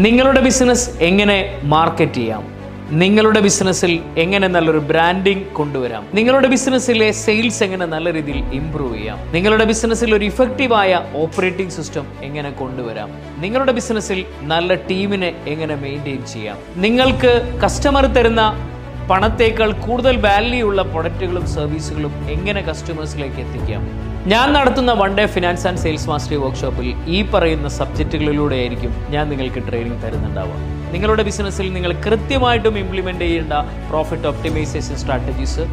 നിങ്ങളുടെ ബിസിനസ് എങ്ങനെ മാർക്കറ്റ് ചെയ്യാം, നിങ്ങളുടെ ബിസിനസ്സിൽ എങ്ങനെ നല്ലൊരു ബ്രാൻഡിംഗ് കൊണ്ടുവരാം, നിങ്ങളുടെ ബിസിനസ്സിലെ സെയിൽസ് എങ്ങനെ നല്ല രീതിയിൽ ഇംപ്രൂവ് ചെയ്യാം, നിങ്ങളുടെ ബിസിനസ്സിൽ ഒരു ഇഫക്റ്റീവായ ഓപ്പറേറ്റിംഗ് സിസ്റ്റം എങ്ങനെ കൊണ്ടുവരാം, നിങ്ങളുടെ ബിസിനസ്സിൽ നല്ല ടീമിനെ എങ്ങനെ മെയിൻറ്റെയിൻ ചെയ്യാം, നിങ്ങൾക്ക് കസ്റ്റമർ തരുന്ന പണത്തേക്കാൾ കൂടുതൽ വാല്യൂ ഉള്ള പ്രൊഡക്റ്റുകളും സർവീസുകളും എങ്ങനെ കസ്റ്റമേഴ്സിലേക്ക് എത്തിക്കാം. ഞാൻ നടത്തുന്ന one day finance and sales mastery വർക്ക്ഷോപ്പിൽ ഈ പറയുന്ന സബ്ജക്റ്റുകളിലൂടെ ആയിരിക്കും ഞാൻ നിങ്ങൾക്ക് ട്രെയിനിങ് തരുന്നുണ്ടാവുക. നിങ്ങളുടെ ബിസിനസ്സിൽ നിങ്ങൾ കൃത്യമായിട്ടും ഇംപ്ലിമെൻ്റ് ചെയ്യേണ്ട പ്രോഫിറ്റ് ഒപ്റ്റിമൈസേഷൻ സ്ട്രാറ്റജീസ്,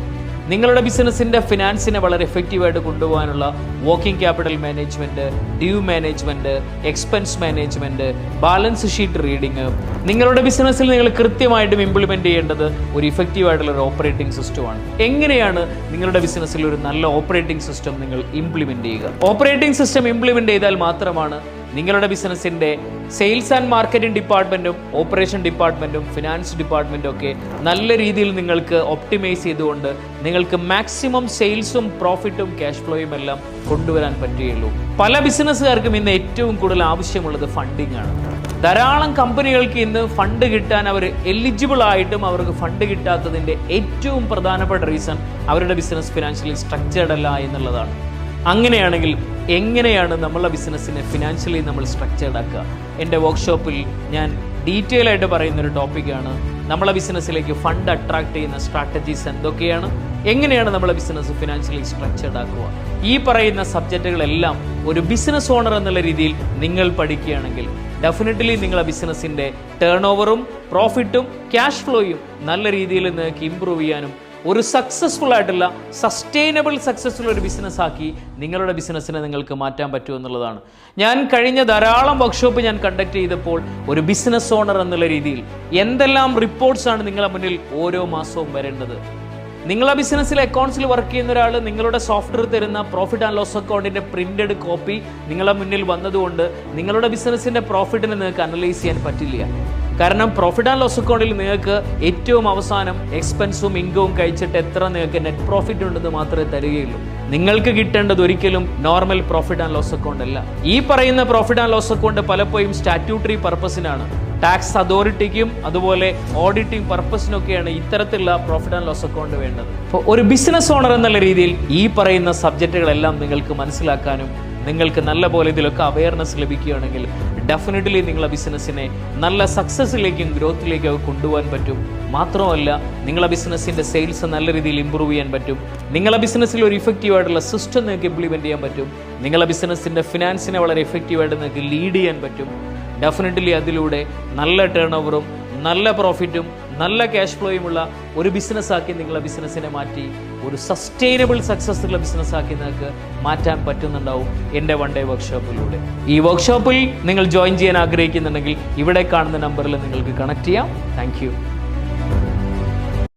നിങ്ങളുടെ ബിസിനസ്സിൻ്റെ ഫിനാൻസിനെ വളരെ എഫക്റ്റീവായിട്ട് കൊണ്ടുപോകാനുള്ള working capital management, due management, expense management, balance sheet reading, നിങ്ങളുടെ ബിസിനസ്സിൽ നിങ്ങൾ കൃത്യമായിട്ടും ഇംപ്ലിമെൻ്റ് ചെയ്യേണ്ടത് ഒരു ഇഫക്റ്റീവായിട്ടുള്ള ഒരു ഓപ്പറേറ്റിംഗ് സിസ്റ്റമാണ്. എങ്ങനെയാണ് നിങ്ങളുടെ ബിസിനസ്സിൽ ഒരു നല്ല ഓപ്പറേറ്റിംഗ് സിസ്റ്റം നിങ്ങൾ ഇംപ്ലിമെൻ്റ് ചെയ്യുക? ഓപ്പറേറ്റിംഗ് സിസ്റ്റം ഇംപ്ലിമെൻ്റ് ചെയ്താൽ മാത്രമാണ് നിങ്ങളുടെ ബിസിനസ്സിൻ്റെ സെയിൽസ് ആൻഡ് മാർക്കറ്റിംഗ് ഡിപ്പാർട്ട്മെൻറ്റും ഓപ്പറേഷൻ ഡിപ്പാർട്ട്മെൻറ്റും ഫിനാൻസ് ഡിപ്പാർട്ട്മെൻറ്റും ഒക്കെ നല്ല രീതിയിൽ നിങ്ങൾക്ക് ഒപ്റ്റിമൈസ് ചെയ്തുകൊണ്ട് നിങ്ങൾക്ക് മാക്സിമം സെയിൽസും പ്രോഫിറ്റും ക്യാഷ് ഫ്ലോയും എല്ലാം കൊണ്ടുവരാൻ പറ്റുകയുള്ളൂ. പല ബിസിനസ്സുകാർക്കും ഇന്ന് ഏറ്റവും കൂടുതൽ ആവശ്യമുള്ളത് ഫണ്ടിങ് ആണ്. ധാരാളം കമ്പനികൾക്ക് ഇന്ന് ഫണ്ട് കിട്ടാൻ അവർ എലിജിബിൾ ആയിട്ടും അവർക്ക് ഫണ്ട് കിട്ടാത്തതിൻ്റെ ഏറ്റവും പ്രധാനപ്പെട്ട റീസൺ അവരുടെ ബിസിനസ് ഫിനാൻഷ്യലി സ്ട്രക്ചേർഡ് അല്ല എന്നുള്ളതാണ്. അങ്ങനെയാണെങ്കിൽ എങ്ങനെയാണ് നമ്മളെ ബിസിനസ്സിനെ ഫിനാൻഷ്യലി നമ്മൾ സ്ട്രക്ചേർഡ് ആക്കുക? എൻ്റെ വർക്ക്ഷോപ്പിൽ ഞാൻ ഡീറ്റെയിൽ ആയിട്ട് പറയുന്നൊരു ടോപ്പിക്കാണ് നമ്മളെ ബിസിനസ്സിലേക്ക് ഫണ്ട് അട്രാക്ട് ചെയ്യുന്ന സ്ട്രാറ്റജീസ് എന്തൊക്കെയാണ്, എങ്ങനെയാണ് നമ്മളെ ബിസിനസ് ഫിനാൻഷ്യലി സ്ട്രക്ചേർഡ് ആക്കുക. ഈ പറയുന്ന സബ്ജക്റ്റുകളെല്ലാം ഒരു ബിസിനസ് ഓണർ എന്നുള്ള രീതിയിൽ നിങ്ങൾ പഠിക്കുകയാണെങ്കിൽ ഡെഫിനറ്റ്ലി നിങ്ങളെ ബിസിനസ്സിൻ്റെ ടേൺ ഓവറും പ്രോഫിറ്റും ക്യാഷ് ഫ്ലോയും നല്ല രീതിയിൽ നിങ്ങൾക്ക് ഇമ്പ്രൂവ് ചെയ്യാനും ഒരു സക്സസ്ഫുൾ ആയിട്ടുള്ള സസ്റ്റൈനബിൾ സക്സസ്ഫുൾ ഒരു ബിസിനസ് ആക്കി നിങ്ങളുടെ ബിസിനസ്സിനെ നിങ്ങൾക്ക് മാറ്റാൻ പറ്റും എന്നുള്ളതാണ്. ഞാൻ കഴിഞ്ഞ ധാരാളം വർക്ക്ഷോപ്പ് ഞാൻ കണ്ടക്ട് ചെയ്തപ്പോൾ ഒരു ബിസിനസ് ഓണർ എന്നുള്ള രീതിയിൽ എന്തെല്ലാം റിപ്പോർട്ട്സാണ് നിങ്ങളുടെ മുന്നിൽ ഓരോ മാസവും വരേണ്ടത്. നിങ്ങളെ ബിസിനസ്സിൽ അക്കൗണ്ട്സിൽ വർക്ക് ചെയ്യുന്ന ഒരാൾ നിങ്ങളുടെ സോഫ്റ്റ്വെയർ തരുന്ന പ്രോഫിറ്റ് ആൻഡ് ലോസ് അക്കൗണ്ടിൻ്റെ പ്രിന്റഡ് കോപ്പി നിങ്ങളുടെ മുന്നിൽ വന്നതുകൊണ്ട് നിങ്ങളുടെ ബിസിനസ്സിൻ്റെ പ്രോഫിറ്റിനെ നിങ്ങൾക്ക് അനലൈസ് ചെയ്യാൻ പറ്റില്ല. കാരണം പ്രോഫിറ്റ് ആൻഡ് ലോസ് അക്കൗണ്ടിൽ നിങ്ങൾക്ക് ഏറ്റവും അവസാനം എക്സ്പെൻസും ഇൻകവും കഴിച്ചിട്ട് എത്ര നിങ്ങൾക്ക് നെറ്റ് പ്രോഫിറ്റ് ഉണ്ടെന്ന് മാത്രമേ തരികയുള്ളൂ. നിങ്ങൾക്ക് കിട്ടേണ്ടത് ഒരിക്കലും normal profit and loss account അല്ല. ഈ പറയുന്ന പ്രോഫിറ്റ് ആൻഡ് ലോസ് അക്കൗണ്ട് പലപ്പോഴും സ്റ്റാറ്റ്യൂട്ടറി പർപ്പസിനാണ്, ടാക്സ് അതോറിറ്റിക്കും അതുപോലെ ഓഡിറ്റിംഗ് പർപ്പസിനൊക്കെയാണ് ഇത്തരത്തിലുള്ള പ്രോഫിറ്റ് ആൻഡ് ലോസ് അക്കൗണ്ട് വേണ്ടത്. അപ്പോൾ ഒരു ബിസിനസ് ഓണർ എന്നുള്ള രീതിയിൽ ഈ പറയുന്ന സബ്ജക്റ്റുകളെല്ലാം നിങ്ങൾക്ക് മനസ്സിലാക്കാനും നിങ്ങൾക്ക് നല്ല പോലെ ഇതിലൊക്കെ അവയർനെസ് ലഭിക്കുകയാണെങ്കിൽ ഡെഫിനറ്റ്ലി നിങ്ങളെ ബിസിനസ്സിനെ നല്ല സക്സസ്സിലേക്കും ഗ്രോത്തിലേക്കും കൊണ്ടുപോകാൻ പറ്റും. മാത്രമല്ല നിങ്ങളെ ബിസിനസ്സിൻ്റെ സെയിൽസ് നല്ല രീതിയിൽ ഇമ്പ്രൂവ് ചെയ്യാൻ പറ്റും. നിങ്ങളെ ബിസിനസ്സിൽ ഒരു ഇഫക്റ്റീവായിട്ടുള്ള സിസ്റ്റം നിങ്ങൾക്ക് ഇംപ്ലിമെൻറ്റ് ചെയ്യാൻ പറ്റും. നിങ്ങളെ ബിസിനസ്സിൻ്റെ ഫിനാൻസിനെ വളരെ എഫക്റ്റീവായിട്ട് നിങ്ങൾക്ക് ലീഡ് ചെയ്യാൻ പറ്റും. ഡെഫിനറ്റ്ലി അതിലൂടെ നല്ല ടേൺ ഓവറും നല്ല പ്രോഫിറ്റും നല്ല ക്യാഷ് ഫ്ലോയുമുള്ള ഒരു ബിസിനസ്സാക്കി നിങ്ങളെ ബിസിനസ്സിനെ മാറ്റി ഒരു സസ്റ്റൈനബിൾ സക്സസ് ഉള്ള ബിസിനസ്സാക്കി നിങ്ങൾക്ക് മാറ്റാൻ പറ്റുന്നുണ്ടാവും എൻ്റെ വൺ ഡേ വർക്ക്ഷോപ്പിലൂടെ. ഈ വർക്ക്ഷോപ്പിൽ നിങ്ങൾ ജോയിൻ ചെയ്യാൻ ആഗ്രഹിക്കുന്നുണ്ടെങ്കിൽ ഇവിടെ കാണുന്ന നമ്പറിൽ നിങ്ങൾക്ക് കണക്ട് ചെയ്യാം. Thank you.